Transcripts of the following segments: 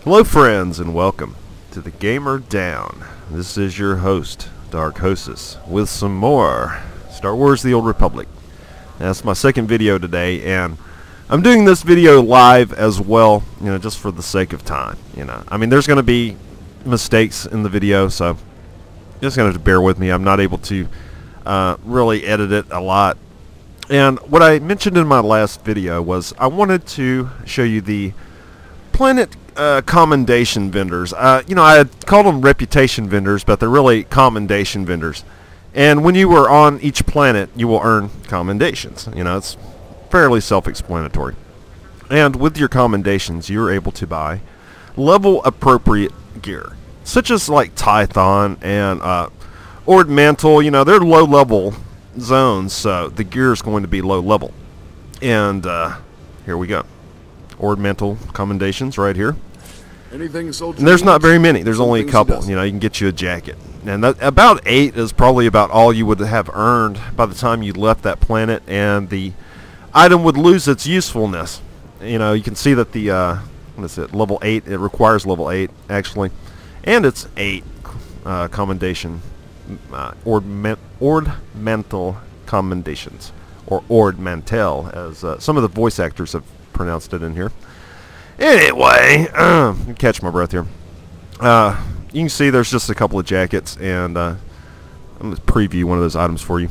Hello friends and welcome to the Gamer Down. This is your host, Darkhosis, with some more Star Wars The Old Republic. That's my second video today, and I'm doing this video live as well, just for the sake of time. I mean, there's going to be mistakes in the video, so you're just going to have to bear with me. I'm not able to really edit it a lot. And what I mentioned in my last video was I wanted to show you the planet commendation vendors. I had called them reputation vendors, but they're really commendation vendors. And when you are on each planet, you will earn commendations. It's fairly self-explanatory. And with your commendations, you're able to buy level-appropriate gear, such as like Tython and Ord Mantle. They're low-level zones, so the gear is going to be low-level. And here we go. Ord Mantle commendations right here. Anything sold? And there's not very many. There's only a couple. You can get you a jacket. And about 8 is probably about all you would have earned by the time you left that planet, and the item would lose its usefulness. You can see that the what is it, level 8, it requires level 8 actually, and it's 8 commendation Ord Mantle commendations, or Ord Mantel, as some of the voice actors have pronounced it in here. Anyway, catch my breath here. You can see there's just a couple of jackets, and I'm going to preview one of those items for you.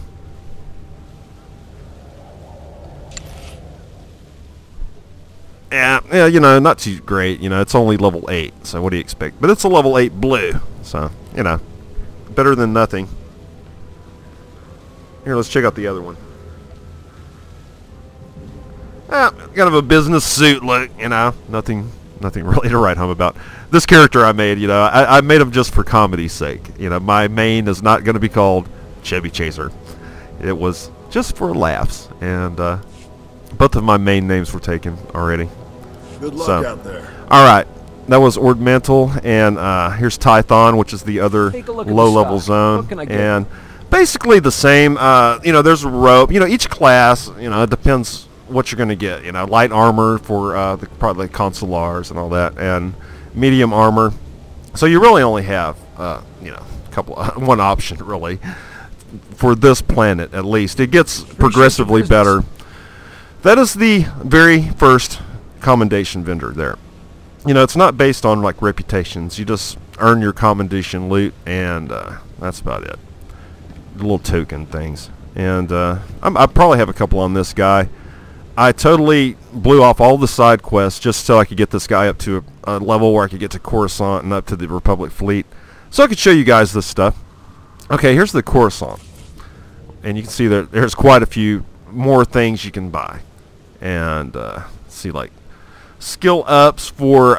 Yeah, not too great. It's only level 8, so what do you expect? But it's a level 8 blue, so, better than nothing. Here, let's check out the other one. Kind of a business suit look, nothing really to write home about. This character I made, I made him just for comedy's sake. My main is not going to be called Chevy Chaser. It was just for laughs, and both of my main names were taken already. Good luck out there. All right, that was Ord Mantle, and here's Tython, which is the other low-level zone, and basically the same. There's a rope. Each class, it depends what you're going to get. Light armor for probably consulars and all that, and medium armor. So you really only have one option really for this planet, at least. It gets progressively better. That is the very first commendation vendor there. It's not based on like reputations. You just earn your commendation loot, and that's about it. The little token things. And I probably have a couple on this guy. I totally blew off all the side quests just so I could get this guy up to a level where I could get to Coruscant and up to the Republic fleet, so I could show you guys this stuff. Okay, here's the Coruscant, and you can see that there's quite a few more things you can buy, and see, like skill ups for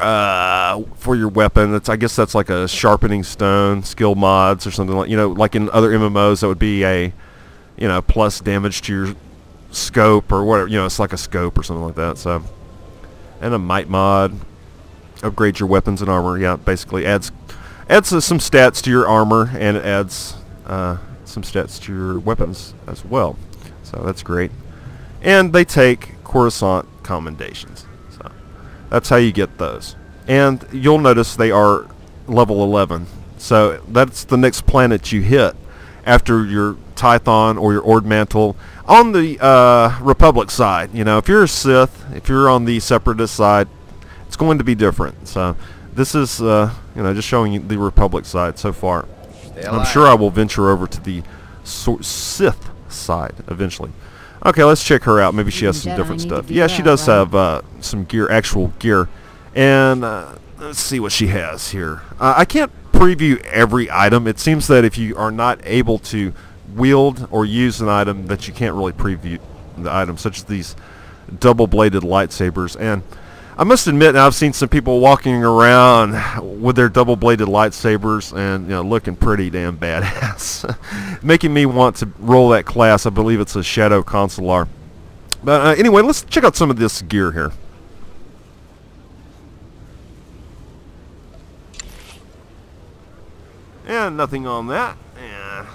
your weapon. I guess that's like a sharpening stone, skill mods or something like like in other MMOs that would be a plus damage to your scope or whatever. It's like a scope or something like that. So, and a might mod, upgrade your weapons and armor. Yeah, basically adds some stats to your armor, and it adds some stats to your weapons as well. So that's great. And they take Coruscant commendations. So that's how you get those. And you'll notice they are level 11. So that's the next planet you hit after your Tython or your Ord Mantle. On the Republic side, if you're a Sith, if you're on the Separatist side, it's going to be different. So this is, just showing you the Republic side so far. I'm sure I will venture over to the Sith side eventually. Okay, let's check her out. Maybe she has some different stuff. Yeah, she does have some gear, actual gear. And let's see what she has here. I can't preview every item. It seems that if you are not able to wield or use an item, that you can't really preview the item, such as these double-bladed lightsabers. And I must admit, I've seen some people walking around with their double-bladed lightsabers and looking pretty damn badass, making me want to roll that class. I believe it's a Shadow Consular. But anyway, let's check out some of this gear here. And nothing on that. Yeah.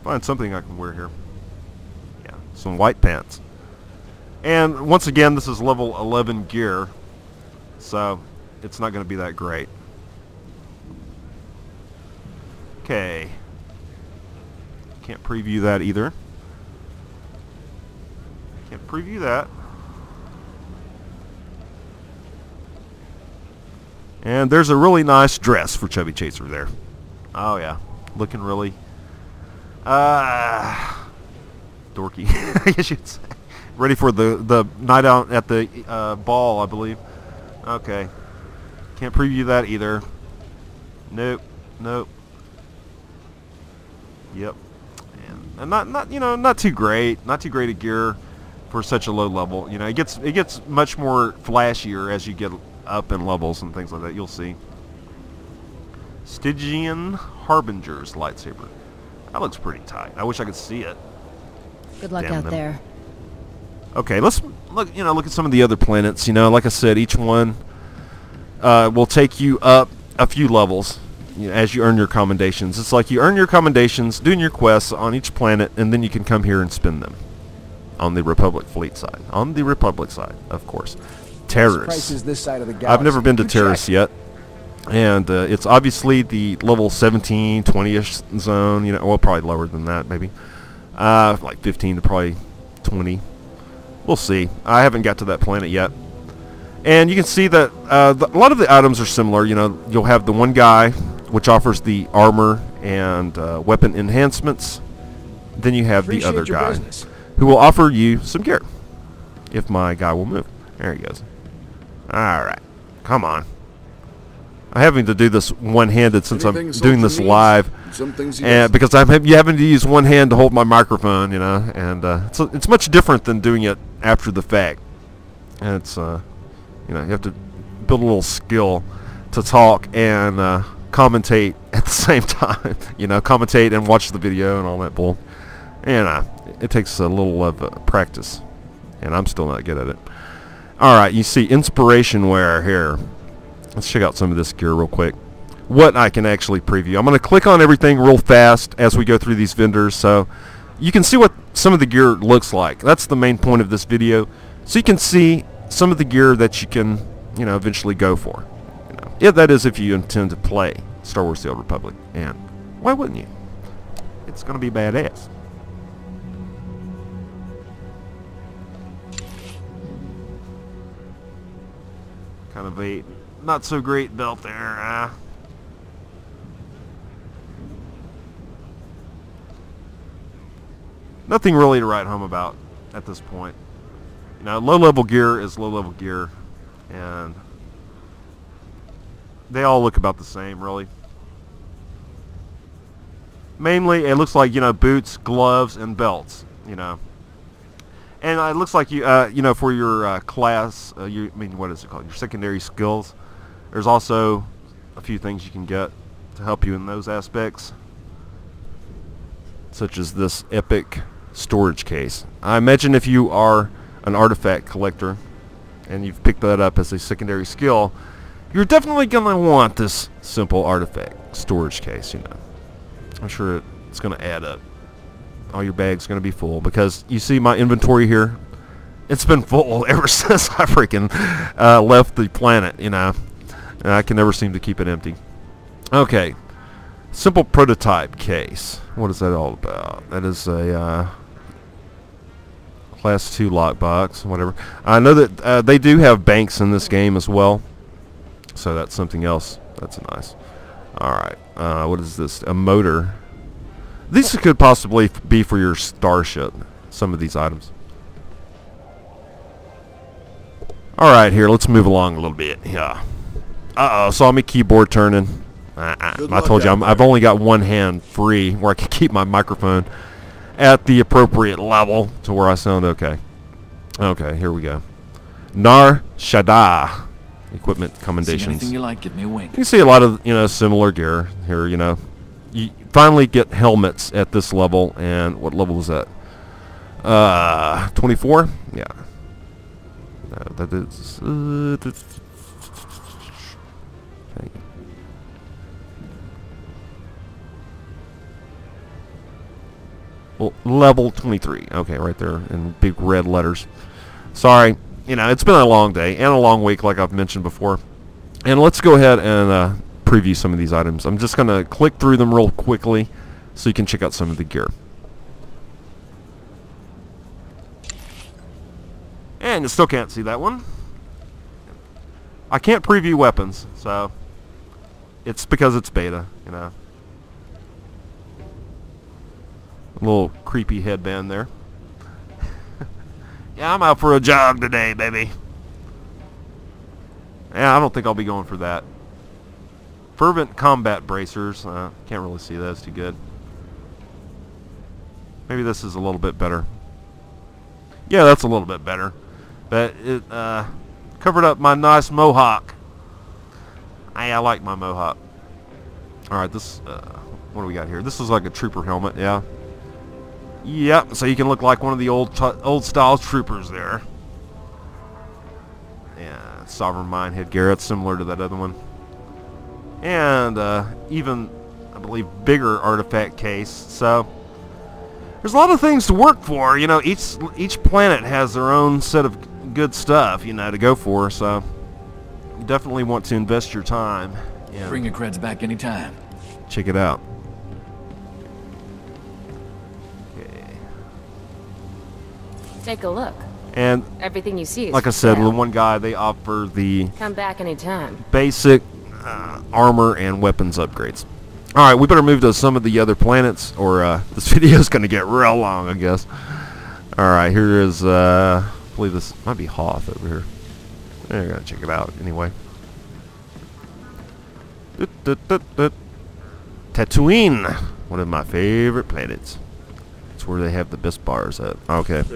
Find something I can wear here. Yeah, some white pants. And once again, this is level 11 gear, so it's not going to be that great. Okay. Can't preview that either. Can't preview that. And there's a really nice dress for Chubby Chaser there. Oh yeah, looking really dorky, I guess you'd say. Ready for the night out at the ball, I believe. Okay. Can't preview that either. Nope. Nope. Yep. And not you know, not too great. Not too great a gear for such a low level. You know, it gets much more flashier as you get up in levels and things like that. You'll see. Stygian Harbinger's lightsaber. That looks pretty tight. I wish I could see it. Good luck out there. Okay, let's look. You know, look at some of the other planets. You know, like I said, each one will take you up a few levels, you know, as you earn your commendations. It's like you earn your commendations doing your quests on each planet, and then you can come here and spend them on the Republic fleet side. On the Republic side, of course. Terrace. This side of the galaxy. I've never been to Terrace yet, and it's obviously the level 17, 20-ish zone. You know, well, probably lower than that, maybe. Like 15 to probably 20. We'll see. I haven't got to that planet yet. And you can see that a lot of the items are similar. You know, you'll have the one guy, which offers the armor and weapon enhancements. Then you have the other guy, who will offer you some gear, if my guy will move. There he goes. Alright. Come on. I'm having to do this one-handed since I'm doing this live. And because I'm having to use one hand to hold my microphone, you know, and it's much different than doing it after the fact. And it's, you know, you have to build a little skill to talk and commentate at the same time. You know, commentate and watch the video and all that bull. And it takes a little of practice, and I'm still not good at it. Alright, you see inspiration wear here. Let's check out some of this gear real quick. What I can actually preview. I'm going to click on everything real fast as we go through these vendors, so you can see what some of the gear looks like. That's the main point of this video. So you can see some of the gear that you can, you know, eventually go for. You know, yeah, that is if you intend to play Star Wars: The Old Republic. And why wouldn't you? It's going to be badass. Kind of a not so great belt there. Nothing really to write home about at this point. You know, low-level gear is low-level gear, and they all look about the same, really. Mainly, it looks like, you know, boots, gloves, and belts. You know. And it looks like you, you know, for your class, I mean, what is it called? Your secondary skills. There's also a few things you can get to help you in those aspects, such as this epic storage case. I imagine if you are an artifact collector and you've picked that up as a secondary skill, you're definitely going to want this simple artifact storage case. You know, I'm sure it's going to add up. All your bags going to be full, because you see my inventory here, it's been full ever since I freaking left the planet, you know, and I can never seem to keep it empty. Okay, simple prototype case. What is that all about? That is a class 2 lockbox, whatever. I know that they do have banks in this game as well, so that's something else. That's nice. Alright, what is this? A motor. These could possibly be for your starship, some of these items. Alright, here, let's move along a little bit. Yeah. Uh-oh, saw me keyboard turning. I told you, I've only got one hand free where I can keep my microphone at the appropriate level to where I sound okay. Okay, here we go. Nar Shaddaa equipment commendations. Anything you like, give me a wink. You can see a lot of, you know, similar gear here, you know. You finally get helmets at this level, and what level is that? 24? Yeah. That is... well, level 23. Okay, right there in big red letters. Sorry, you know, it's been a long day and a long week, like I've mentioned before. And let's go ahead and preview some of these items. I'm just going to click through them real quickly so you can check out some of the gear. And you still can't see that one. I can't preview weapons, so it's because it's beta, you know. A little creepy headband there. Yeah, I'm out for a jog today, baby. Yeah, I don't think I'll be going for that. Fervent combat bracers. Can't really see those too good. Maybe this is a little bit better. Yeah, that's a little bit better. But it covered up my nice mohawk. Hey, I like my mohawk. Alright, this... what do we got here? This is like a trooper helmet, yeah. Yep, so you can look like one of the old style troopers there. Yeah, Sovereign Mind headgear. It's similar to that other one. And even, I believe, bigger artifact case. So there's a lot of things to work for. You know, each planet has their own set of good stuff, you know, to go for. So you definitely want to invest your time. And bring your creds back anytime. Check it out. Take a look. And everything you see is like I said, with one guy, they offer the come back anytime basic armor and weapons upgrades. All right, we better move to some of the other planets, or this video is going to get real long, I guess. All right, here is, I believe this might be Hoth over here. I gotta check it out anyway. Tatooine, one of my favorite planets. Where they have the best bars at. Okay. He's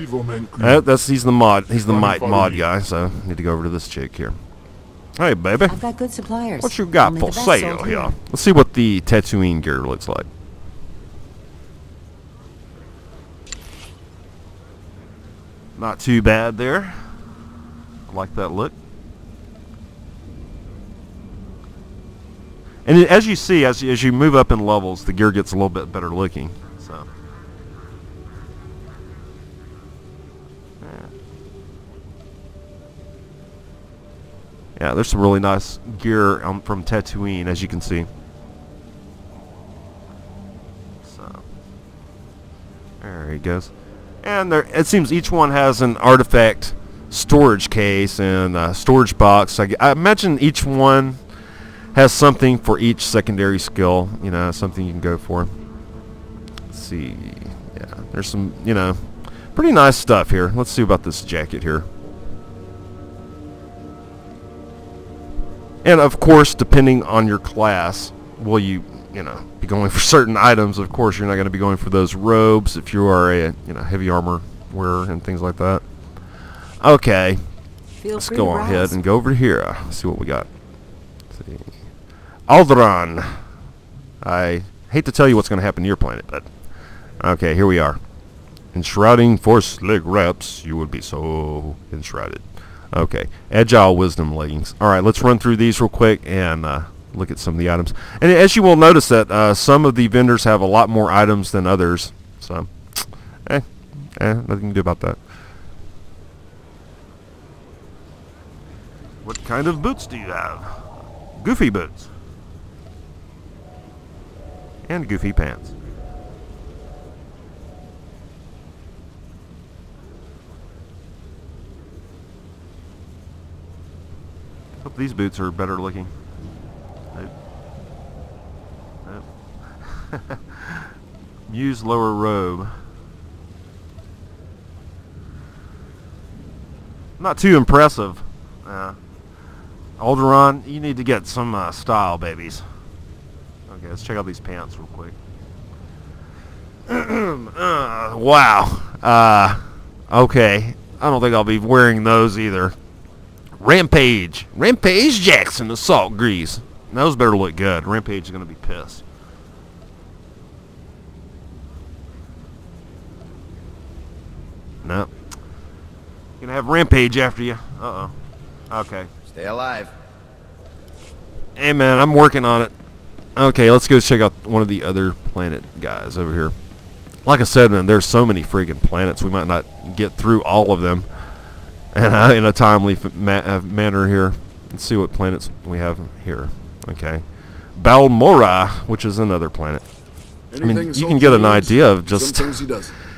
the mod. He's the mod guy. So need to go over to this chick here. Hey, baby. I've got good suppliers. What you got for sale here? Let's see what the Tatooine gear looks like. Not too bad there. I like that look. And as you see, as you move up in levels, the gear gets a little bit better looking. So. Yeah, there's some really nice gear from Tatooine, as you can see. So, there he goes. And there, it seems each one has an artifact storage case and a storage box. I imagine each one has something for each secondary skill. You know, something you can go for. Let's see. Yeah, there's some, you know, pretty nice stuff here. Let's see about this jacket here. And of course, depending on your class, will you know, be going for certain items. Of course, you're not going to be going for those robes if you are a, you know, heavy armor wearer and things like that. Okay, let's go on ahead and go over here. See what we got. Let's see. Alderaan. I hate to tell you what's going to happen to your planet, but okay, here we are. Enshrouding for slick reps, you would be so enshrouded. Okay, Agile Wisdom leggings. Alright, let's run through these real quick and look at some of the items. And as you will notice that some of the vendors have a lot more items than others. So, nothing you can do about that. What kind of boots do you have? Goofy boots. And goofy pants. Hope these boots are better looking. Nope. Nope. Muse lower robe. Not too impressive. Alderaan, you need to get some style, babies. Okay, let's check out these pants real quick. Wow. Okay. I don't think I'll be wearing those either. Rampage Jackson assault grease. Those better look good. Rampage is going to be pissed. Nope. Gonna have Rampage after you. Uh-oh. Okay. Stay alive. Hey man, I'm working on it. Okay, let's go check out one of the other planet guys over here. Like I said, man, there's so many freaking planets. We might not get through all of them. and in a timely manner here. Let's see what planets we have here. Okay, Balmora, which is another planet. I mean, you can get an idea of just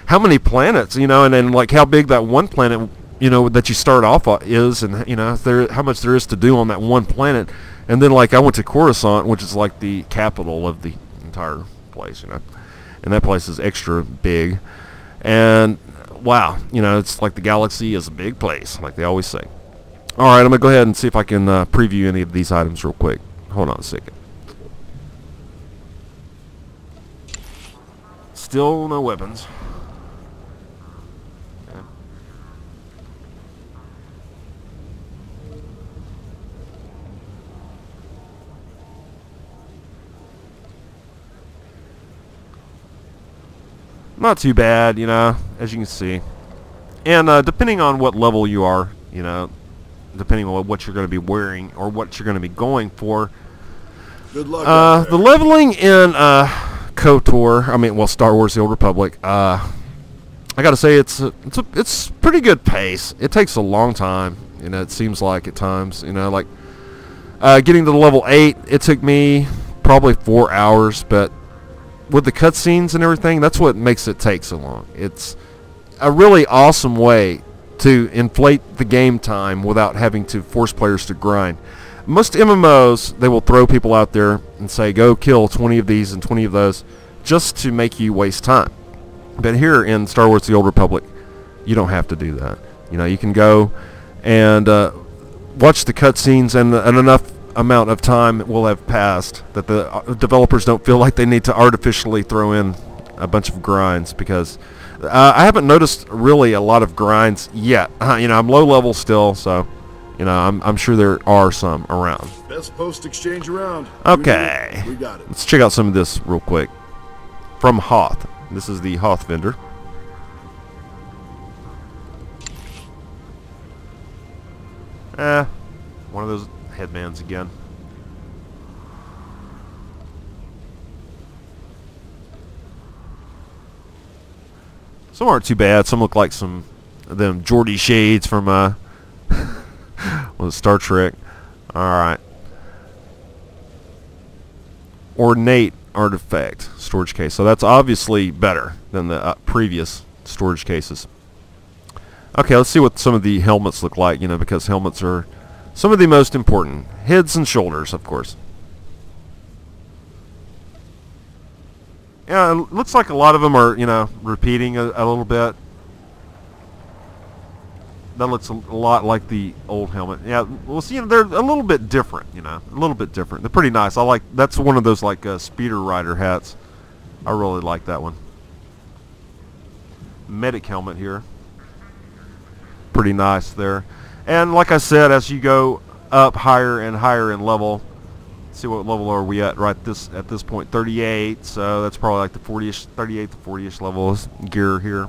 how many planets, you know, and then like how big that one planet, you know, that you start off is, and you know, how much there is to do on that one planet. And then like I went to Coruscant, which is like the capital of the entire place, you know, and that place is extra big. And wow, you know, it's like the galaxy is a big place, like they always say. All right, I'm gonna go ahead and see if I can preview any of these items real quick. Hold on a second. Still no weapons. Okay. Not too bad, you know, as you can see. And depending on what level you are, you know, depending on what you're going to be wearing or what you're going to be going for. Good luck. The leveling in KOTOR, I mean, well, Star Wars: The Old Republic. I got to say, it's pretty good pace. It takes a long time, you know. It seems like at times, you know, like getting to the level 8, it took me probably 4 hours, but with the cutscenes and everything, that's what makes it take so long. It's a really awesome way to inflate the game time without having to force players to grind. Most MMOs, they will throw people out there and say, go kill 20 of these and 20 of those just to make you waste time. But here in Star Wars: The Old Republic, you don't have to do that. You know, you can go and watch the cutscenes, and enough amount of time will have passed that the developers don't feel like they need to artificially throw in a bunch of grinds, because I haven't noticed really a lot of grinds yet. You know, I'm low level still, so you know, I'm sure there are some around. Best post exchange around. Okay, we got it. Let's check out some of this real quick. From Hoth. This is the Hoth vendor. One of those headbands again. Some aren't too bad. Some look like some of them Geordie shades from Star Trek. Alright. Ornate artifact storage case. So that's obviously better than the previous storage cases. Okay, let's see what some of the helmets look like, you know, because helmets are some of the most important. Heads and shoulders, of course. Yeah, it looks like a lot of them are, you know, repeating a little bit. That looks a lot like the old helmet. Yeah, well, see, you know, they're a little bit different, you know, a little bit different. They're pretty nice. I like, that's one of those like speeder rider hats. I really like that one. Medic helmet here. Pretty nice there. And like I said, as you go up higher and higher in level, see what level are we at at this point, 38, so that's probably like the 40ish, 38 to 40ish level gear here.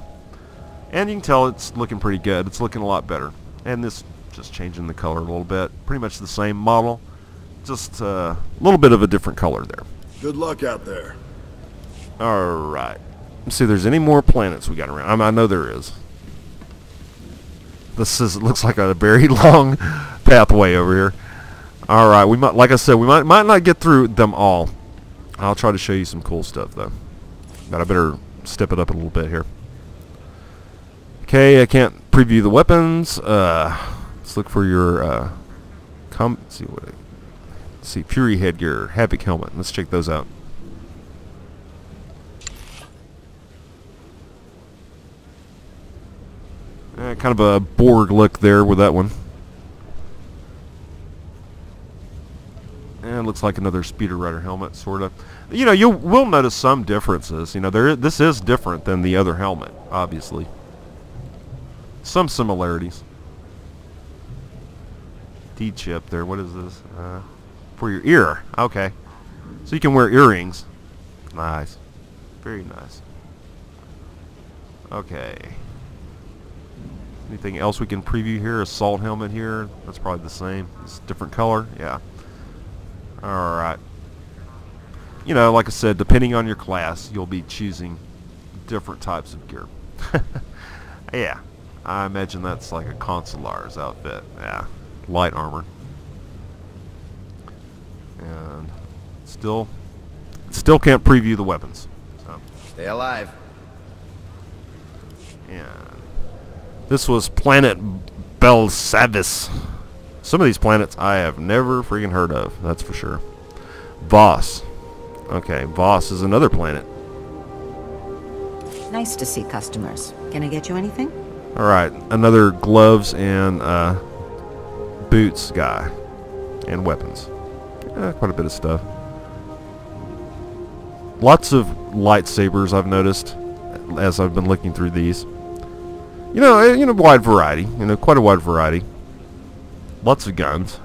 And you can tell it's looking pretty good. It's looking a lot better. And this, just changing the color a little bit. Pretty much the same model, just a little bit of a different color there. Good luck out there. Alright. Let's see if there's any more planets we got around. I know there is. It looks like a very long pathway over here. Alright, we might, like I said, we might not get through them all. I'll try to show you some cool stuff though. But I better step it up a little bit here. Okay, I can't preview the weapons. Let's look for your let's see, Fury headgear, Havoc helmet. Let's check those out. Kind of a Borg look there with that one. And it looks like another speeder rider helmet, sort of. You know, you will notice some differences. You know, this is different than the other helmet, obviously. Some similarities. D-chip there. What is this? For your ear. Okay. So you can wear earrings. Nice. Very nice. Okay. Anything else we can preview here? Assault helmet here. That's probably the same. It's a different color. Yeah. Alright. You know, like I said, depending on your class, you'll be choosing different types of gear. Yeah. I imagine that's like a consular's outfit. Yeah, light armor. And still can't preview the weapons. So. Stay alive. And this was Planet Belsavis. Some of these planets I have never freaking heard of. That's for sure. Voss. Okay, Voss is another planet. Nice to see customers. Can I get you anything? Alright, another gloves and boots guy. And weapons. Quite a bit of stuff. Lots of lightsabers I've noticed as I've been looking through these. You know, wide variety. You know, quite a wide variety. Lots of guns.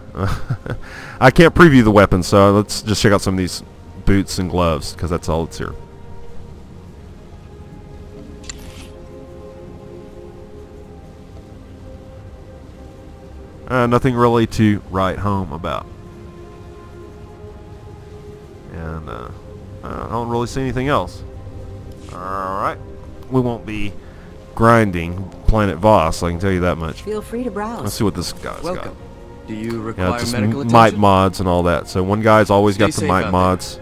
I can't preview the weapons, so let's just check out some of these boots and gloves, because that's all that's here. Nothing really to write home about. And I don't really see anything else. Alright. We won't be grinding Planet Voss, I can tell you that much. Feel free to browse. Let's see what this guy's Welcome. got. Do you require Just medical attention? might mods and all that. So one guy's always Stay got the safe might out mods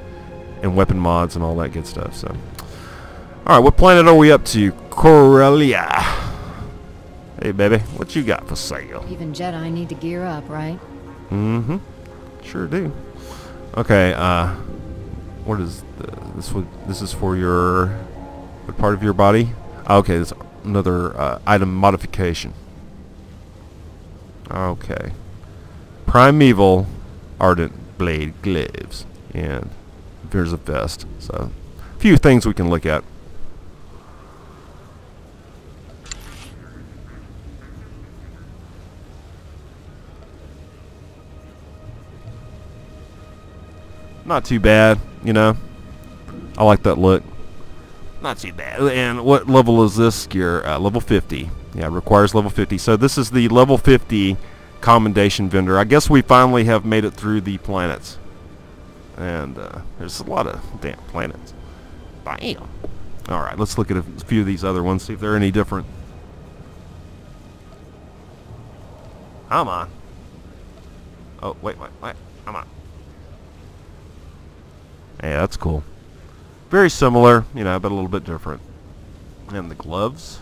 and weapon mods and all that good stuff. So, all right, what planet are we up to? Corellia. Hey, baby, what you got for sale? Even Jedi need to gear up, right? Mm-hmm. Sure do. Okay. What is this? This is for your what part of your body? Okay, this another item modification. Okay. Primeval Ardent Blade Glaives. And there's a vest. So, a few things we can look at. Not too bad, you know. I like that look. Not too bad. And what level is this gear? Level 50. Yeah, requires level 50. So this is the level 50 commendation vendor. I guess we finally have made it through the planets. And there's a lot of damn planets. Bam! Alright, let's look at a few of these other ones, see if they're any different. Come on. Oh, wait. Come on. Yeah, that's cool. Very similar, you know, but a little bit different. And the gloves.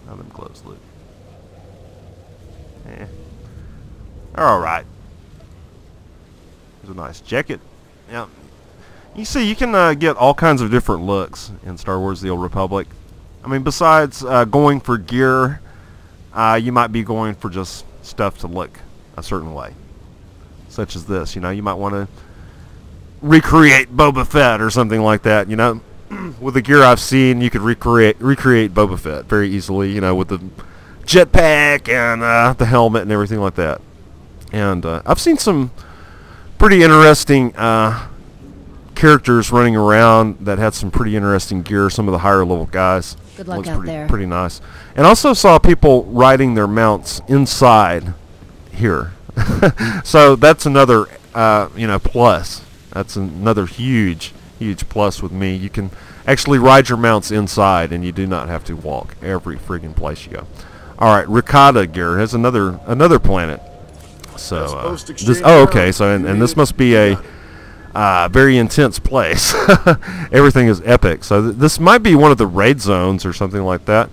How them gloves look? Yeah. They're alright. There's a nice jacket. Yeah. You see, you can get all kinds of different looks in Star Wars The Old Republic. I mean, besides going for gear, you might be going for just stuff to look a certain way. Such as this, you know, you might want to recreate Boba Fett or something like that, you know. With the gear I've seen, you could recreate Boba Fett very easily, you know, with the jetpack and the helmet and everything like that. And I've seen some pretty interesting characters running around that had some pretty interesting gear. Some of the higher level guys. Good luck Looks out there. pretty nice. And also saw people riding their mounts inside here. So that's another you know, plus. That's another huge plus with me. You can actually ride your mounts inside, and you do not have to walk every friggin' place you go. All right, Ricotta gear has another planet. So this. Oh, okay. So and this must be a very intense place. Everything is epic. So this might be one of the raid zones or something like that.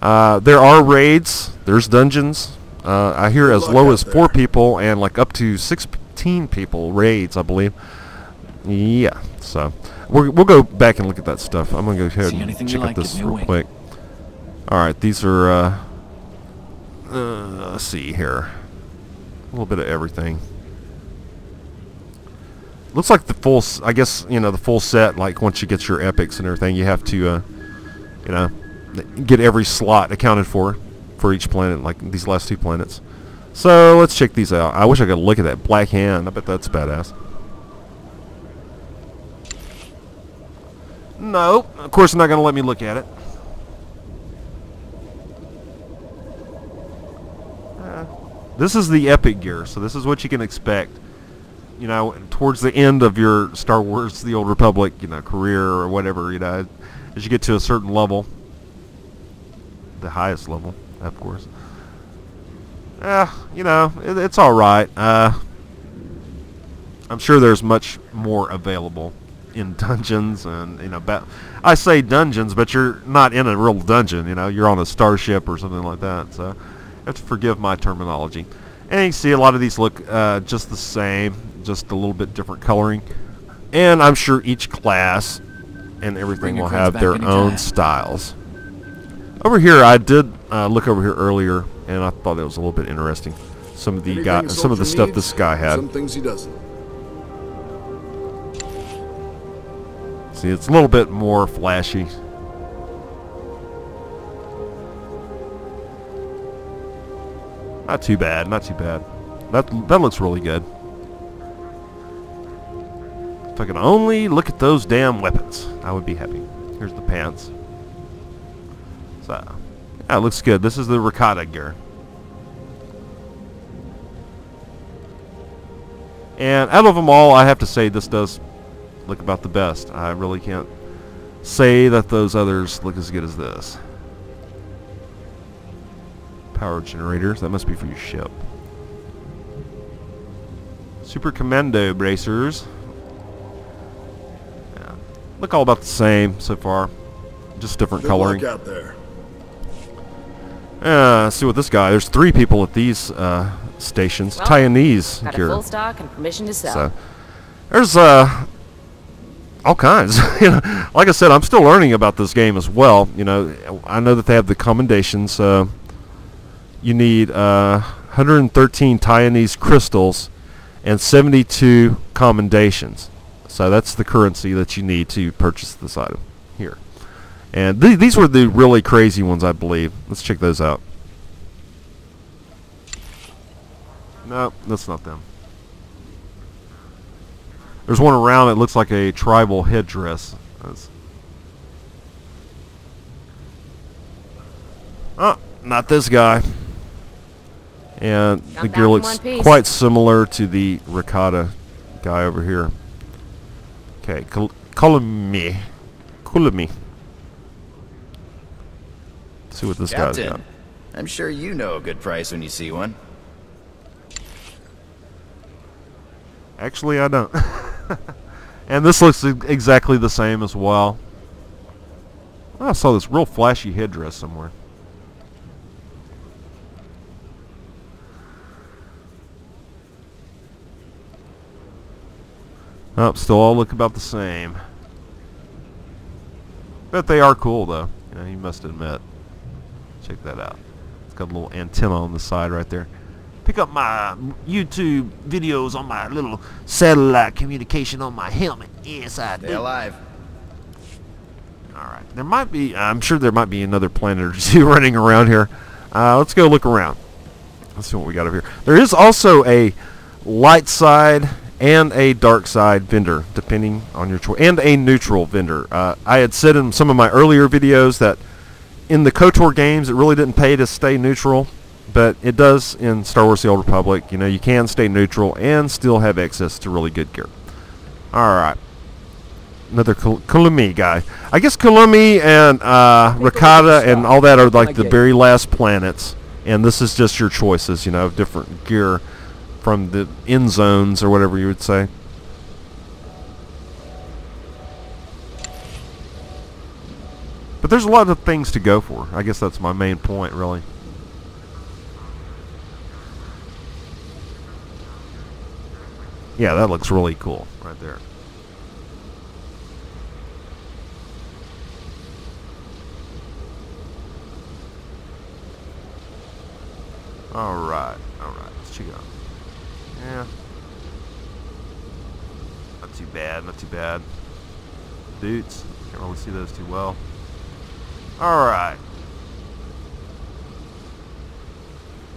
There are raids. There's dungeons. I hear as low as 4 people and like up to 16 people raids, I believe. Yeah, so we'll go back and look at that stuff. I'm gonna go ahead and check out this real quick. All right, these are let's see here, a little bit of everything. Looks like the full, I guess, you know, the full set. Like once you get your epics and everything, you have to you know, get every slot accounted for each planet, like these last 2 planets. So let's check these out. I wish I could look at that black hand. I bet that's badass. No, of course, not going to let me look at it. This is the epic gear, so this is what you can expect. You know, towards the end of your Star Wars The Old Republic, you know, career or whatever, you know, as you get to a certain level, the highest level, of course. You know, it's all right. I'm sure there's much more available in dungeons, and you know, I say dungeons, but you're not in a real dungeon. You know, you're on a starship or something like that. So, you have to forgive my terminology. And you can see a lot of these look just the same, just a little bit different coloring. And I'm sure each class and everything will have their own styles. Over here, I did look over here earlier, and I thought it was a little bit interesting. Some of the stuff this guy had. Some things he doesn't. See, it's a little bit more flashy. Not too bad, not too bad. That looks really good. If I could only look at those damn weapons, I would be happy. Here's the pants. So, yeah, it looks good. This is the Ricotta gear. And out of them all, I have to say this does look about the best. I really can't say that those others look as good as this. Power generators. That must be for your ship. Super Commando bracers. Yeah. Look all about the same so far. Just different coloring. Good luck out there. Let's see what this guy. There's 3 people at these stations. Well, Taiwanese got gear. a full stock and permission to sell. So there's all kinds. You know, like I said, I'm still learning about this game as well. You know, I know that they have the commendations. You need 113 Taiwanese crystals and 72 commendations. So that's the currency that you need to purchase this item here. And these were the really crazy ones, I believe. Let's check those out. No, that's not them. There's one around that looks like a tribal headdress. Oh, not this guy. And the gear looks quite similar to the Ricotta guy over here. Okay, Kulumi. See what this guy's got. I'm sure you know a good price when you see one. Actually, I don't. And this looks exactly the same as well. I saw this real flashy headdress somewhere. Oh, still all look about the same. But they are cool, though. You know, you must admit. Check that out. It's got a little antenna on the side right there. Pick up my YouTube videos on my little satellite communication on my helmet. Yes, I do. Stay alive. Alright. There might be, I'm sure there might be another planet or 2 running around here. Let's go look around. Let's see what we got over here. There is also a light side and a dark side vendor, depending on your choice, and a neutral vendor. I had said in some of my earlier videos that in the KOTOR games, it really didn't pay to stay neutral, but it does in Star Wars: The Old Republic. You know, you can stay neutral and still have access to really good gear. All right, another Kulumi guy. I guess Kulumi and Ricotta and all that are like the very last planets, and this is just your choices. You know, of different gear from the end zones or whatever you would say. But there's a lot of things to go for. I guess that's my main point, really. Yeah, that looks really cool right there. Alright, let's check it out. Yeah. Not too bad, not too bad. Boots, can't really see those too well. Alright.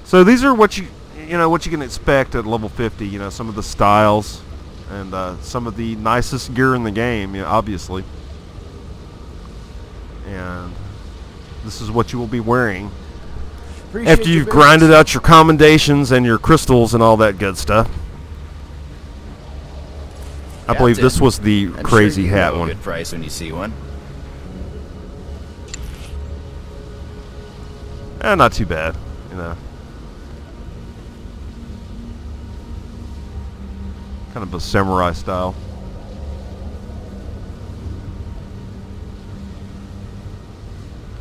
So these are what you can expect at level 50, you know, some of the styles and some of the nicest gear in the game, you know, obviously. And this is what you will be wearing after you've grinded out your commendations and your crystals and all that good stuff. I believe this was the crazy hat one. Good price when you see one. Not too bad, you know. Kind of a samurai style.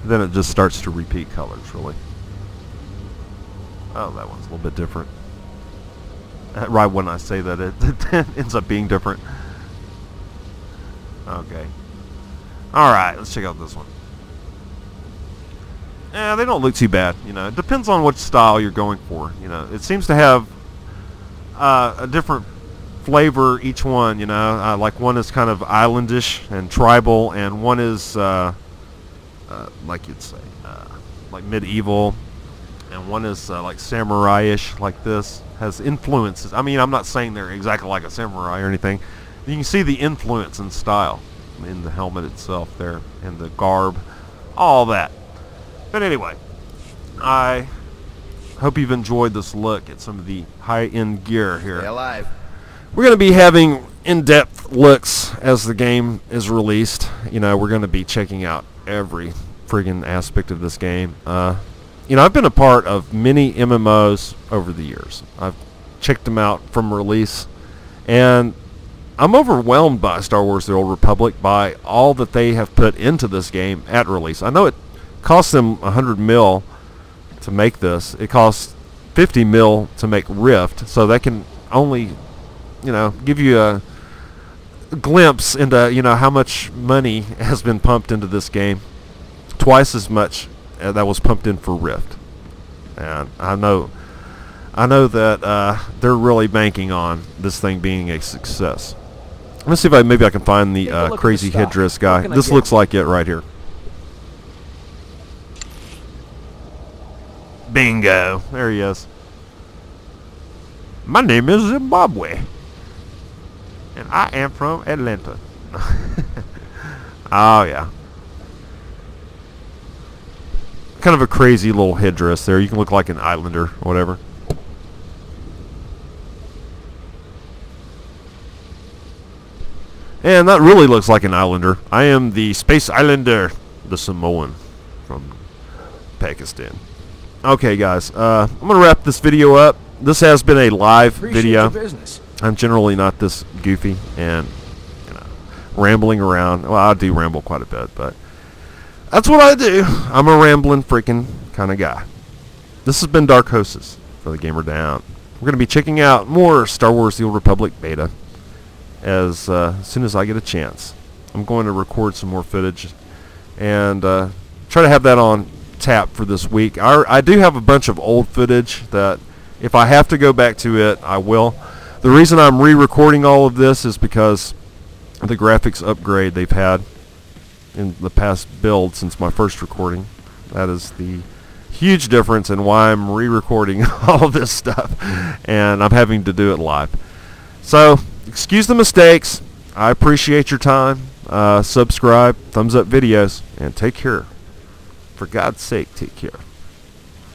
Then it just starts to repeat colors, really. Oh, that one's a little bit different. Right when I say that, it ends up being different. Okay. Alright, let's check out this one. Yeah, they don't look too bad, you know. It depends on what style you're going for, you know. It seems to have a different flavor each one, you know. Like one is kind of islandish and tribal, and one is like you'd say like medieval, and one is like samurai-ish, like this. Has influences. I mean, I'm not saying they're exactly like a samurai or anything. You can see the influence and style in the helmet itself there, and the garb, all that. But anyway, I hope you've enjoyed this look at some of the high-end gear here. Stay alive. We're going to be having in-depth looks as the game is released. You know, we're going to be checking out every friggin' aspect of this game. You know, I've been a part of many MMOs over the years. I've checked them out from release, and I'm overwhelmed by Star Wars The Old Republic, by all that they have put into this game at release. I know it cost them $100 million to make this. It costs $50 million to make Rift, so that can only, you know, give you a glimpse into, you know, how much money has been pumped into this game. Twice as much that was pumped in for Rift, and I know that they're really banking on this thing being a success. Let's see if maybe I can find the crazy headdress guy. This looks like it right here. Bingo! There he is. My name is Zimbabwe, and I am from Atlanta. Oh yeah. Kind of a crazy little headdress there. You can look like an islander or whatever. And that really looks like an islander. I am the Space Islander, the Samoan from Pakistan. Okay, guys, I'm going to wrap this video up. This has been a live video. I'm generally not this goofy and, you know, rambling around. Well, I do ramble quite a bit, but that's what I do. I'm a rambling freaking kind of guy. This has been Darkhosis for the Gamer Down. We're going to be checking out more Star Wars The Old Republic beta as soon as I get a chance. I'm going to record some more footage and try to have that on tap for this week. I do have a bunch of old footage that if I have to go back to it, I will. The reason I'm re-recording all of this is because of the graphics upgrade they've had in the past build since my first recording. That is the huge difference in why I'm re-recording all of this stuff, and I'm having to do it live. So excuse the mistakes. I appreciate your time. Subscribe, thumbs up videos, and take care. For God's sake, take care.